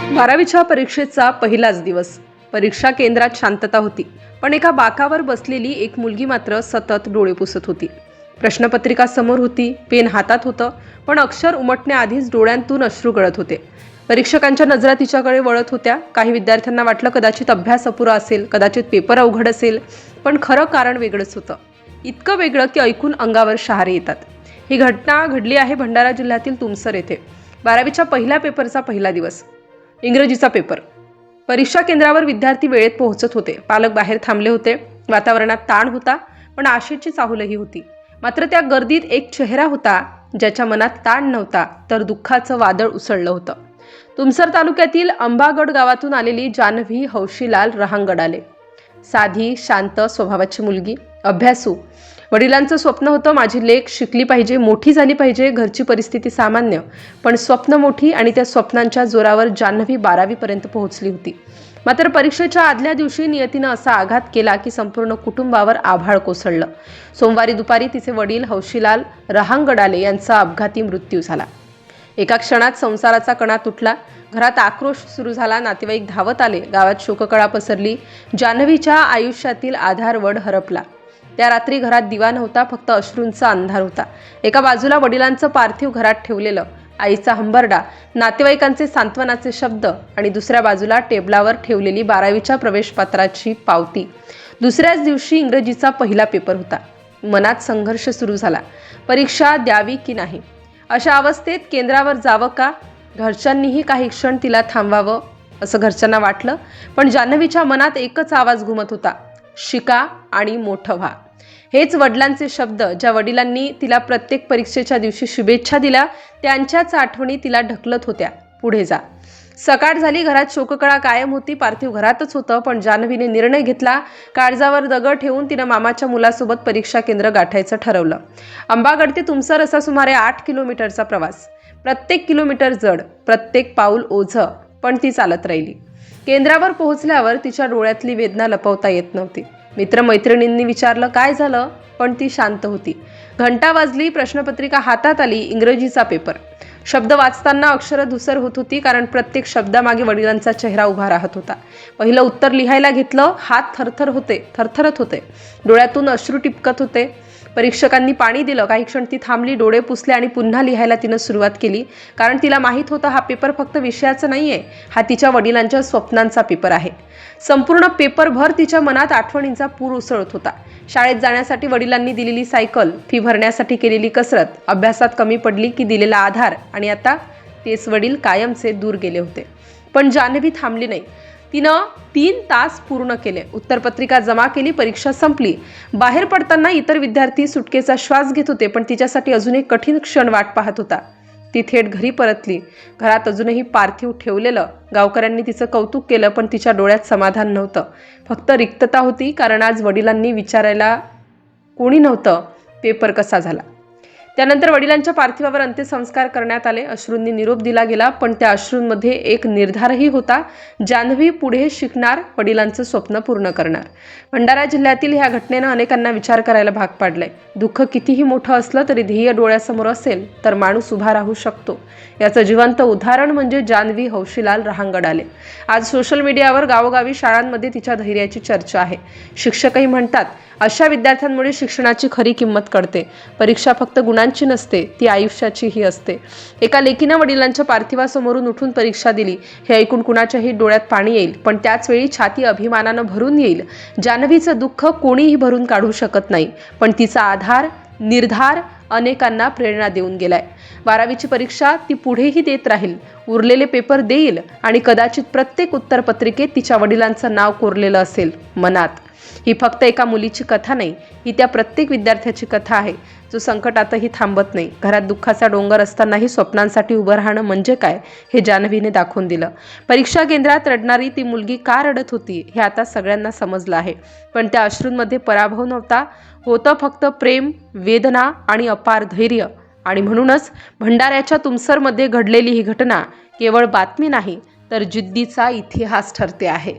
12वीच्या परीक्षेचा पहिलाच दिवस. परीक्षा केंद्रात शांतता होती, पण एका बाकावर बसलेली एक मुलगी मात्र सतत डोळे पुसत होती. प्रश्नपत्रिका समोर होती, पेन हातात होतं, पण अक्षर उमटण्याआधीच डोळ्यांतून अश्रू गळत होते. परीक्षकांच्या नजरा तिच्याकडे वळत होत्या. काही विद्यार्थ्यांना वाटलं कदाचित अभ्यास अपुरा असेल, कदाचित पेपर अवघड असेल, पण खरं कारण वेगळंच होतं. इतकं वेगळं की ऐकून अंगावर शहारे येतात. ही घटना घडली आहे भंडारा जिल्ह्यातील तुमसर येथे. 12वीच्या पहिल्या पेपरचा पहिला दिवस. इंग्रजीचा पेपर. परीक्षा केंद्रावर विद्यार्थी वेळेत पोहोचत होते. पालक बाहेर थांबले होते. वातावरणात ताण होता, पण आशेची चाहुलही होती. मात्र त्या गर्दीत एक चेहरा होता ज्याच्या मनात ताण नव्हता, तर दुःखाचं वादळ उसळलं होतं. तुमसर तालुक्यातील अंबागड गावातून आलेली जान्हवी हौशीलाल रहांगडाले. साधी, शांत स्वभावाची मुलगी, अभ्यासू. वडिलांचं स्वप्न होतं माझी लेक शिकली पाहिजे, मोठी झाली पाहिजे. घरची परिस्थिती सामान्य, पण स्वप्न मोठी आणि त्या स्वप्नांच्या जोरावर जान्हवी 12वी पर्यंत पोहोचली होती. मात्र परीक्षेच्या आदल्या दिवशी नियतीनं असा आघात केला की संपूर्ण कुटुंबावर आभाळ कोसळलं. सोमवारी दुपारी तिचे वडील हौशीलाल रहांगडाले यांचा अपघाती मृत्यू झाला. एका क्षणात संसाराचा कणा तुटला. घरात आक्रोश सुरू झाला. नातेवाईक धावत आले. गावात शोककळा पसरली. जान्हवीच्या आयुष्यातील आधारवड हरपला. त्या रात्री घरात दिवा नव्हता, फक्त अश्रूंचा अंधार होता. एका बाजूला वडिलांचं पार्थिव घरात ठेवलेलं, आईचा हंबरडा, नातेवाईकांचे सांत्वनाचे शब्द आणि दुसऱ्या बाजूला टेबलावर ठेवलेली 12वीच्या प्रवेशपत्राची पावती. दुसऱ्याच दिवशी इंग्रजीचा पहिला पेपर होता. मनात संघर्ष सुरू झाला. परीक्षा द्यावी की नाही, अशा अवस्थेत केंद्रावर जावं का? घरच्यांनीही काही क्षण तिला थांबवावं असं घरच्यांना वाटलं, पण जान्हवीच्या मनात एकच आवाज घुमत होता, शिका आणि मोठं व्हा. हेच वडिलांचे शब्द. ज्या वडिलांनी तिला प्रत्येक परीक्षेच्या दिवशी शुभेच्छा दिल्या, त्यांच्याच आठवणी तिला ढकलत होत्या, पुढे जा. सकाळ झाली. घरात शोककळा कायम होती. पार्थिव घरातच होतं, पण जान्हवीने निर्णय घेतला. काळजावर दगड ठेवून तिनं मामाच्या मुलासोबत परीक्षा केंद्र गाठायचं ठरवलं. अंबागड ते तुमसर असा सुमारे 8 किलोमीटरचा प्रवास. प्रत्येक किलोमीटर जड, प्रत्येक पाऊल ओझं, पण ती चालत राहिली. केंद्रावर पोहोचल्यावर तिच्या डोळ्यातली वेदना लपवता येत नव्हती. मित्रमैत्रिणींनी विचारलं काय झालं, पण ती शांत होती. घंटा वाजली. प्रश्नपत्रिका हातात आली. इंग्रजीचा पेपर. शब्द वाचताना अक्षरं धुसर होत होती, कारण प्रत्येक शब्दामागे वडिलांचा चेहरा उभा राहत होता. पहिलं उत्तर लिहायला घेतलं. हात थरथरत होते. डोळ्यातून अश्रू टिपकत होते. परीक्षकांनी पाणी दिलं. काही क्षण ती थांबली, डोळे पुसले आणि पुन्हा लिहायला तिनं सुरुवात केली. कारण तिला माहीत होतं हा पेपर फक्त विषयाचा नाहीये, हा तिच्या वडिलांच्या स्वप्नांचा पेपर आहे. संपूर्ण पेपरभर तिच्या मनात आठवणींचा पूर उसळत होता. शाळेत जाण्यासाठी वडिलांनी दिलेली सायकल, फी भरण्यासाठी केलेली कसरत, अभ्यासात कमी पडली की दिलेला आधार, आणि आता तेच वडील कायमचे दूर गेले होते. पण जान्हवी थांबली नाही. तिनं 3 तास पूर्ण केले. उत्तरपत्रिका जमा केली. परीक्षा संपली. बाहेर पडताना इतर विद्यार्थी सुटकेचा श्वास घेत होते, पण तिच्यासाठी अजून एक कठीण क्षण वाट पाहत होता. ती थेट घरी परतली. घरात अजूनही पार्थिव ठेवलेलं. गावकऱ्यांनी तिचं कौतुक केलं, पण तिच्या डोळ्यात समाधान नव्हतं. फक्त रिक्तता होती, कारण आज वडिलांनी विचारायला कोणी नव्हतं पेपर कसा झाला. त्यानंतर वडिलांच्या पार्थिवावर अंत्यसंस्कार करण्यात आले. अश्रूंनी निरोप दिला गेला, पण त्या अश्रूंमध्ये एक निर्धारही होता. जान्हवी पुढे शिकणार, वडिलांचं स्वप्न पूर्ण करणार. भंडारा जिल्ह्यातील ह्या घटनेनं अनेकांना विचार करायला भाग पाडलंय. दुःख कितीही मोठं असलं तरी ध्येय डोळ्यासमोर असेल तर माणूस उभा राहू शकतो. याचं जिवंत उदाहरण म्हणजे जान्हवी हौशीलाल रहांगडाले. आज सोशल मीडियावर गावोगावी शाळांमध्ये तिच्या धैर्याची चर्चा आहे. शिक्षकही म्हणतात अशा विद्यार्थ्यांमुळे शिक्षणाची खरी किंमत कळते. परीक्षा फक्त गुणांची नसते, ती आयुष्याचीही असते. एका लेकीनं वडिलांच्या पार्थिवासमोरून उठून परीक्षा दिली. हे ऐकून कुणाच्याही डोळ्यात पाणी येईल, पण त्याच वेळी छाती अभिमानानं भरून येईल. जान्हवीचं दुःख कोणीही भरून काढू शकत नाही, पण तिचा आधार, निर्धार अनेकांना प्रेरणा देऊन गेलाय. 12वीची परीक्षा ती पुढेही देत राहील, उरलेले पेपर देईल आणि कदाचित प्रत्येक उत्तरपत्रिकेत तिच्या वडिलांचं नाव कोरलेलं असेल मनात. ही फक्त एका मुलीची कथा नाही, ही त्या प्रत्येक विद्यार्थ्याची कथा आहे, जो संकटातही थांबत नाही. घरात दुःखाचा डोंगर असतानाही स्वप्नांसाठी उभं राहणं म्हणजे काय, हे जान्हवीने दाखवून दिलं. परीक्षा केंद्रात रडणारी ती मुलगी का रडत होती हे आता सगळ्यांना समजलं आहे, पण त्या अश्रूंमध्ये पराभव नव्हता, होतं फक्त प्रेम, वेदना आणि अपार धैर्य. आणि म्हणूनच भंडाऱ्याच्या तुमसरमध्ये घडलेली ही घटना केवळ बातमी नाही, तर जिद्दीचा इतिहास ठरते आहे.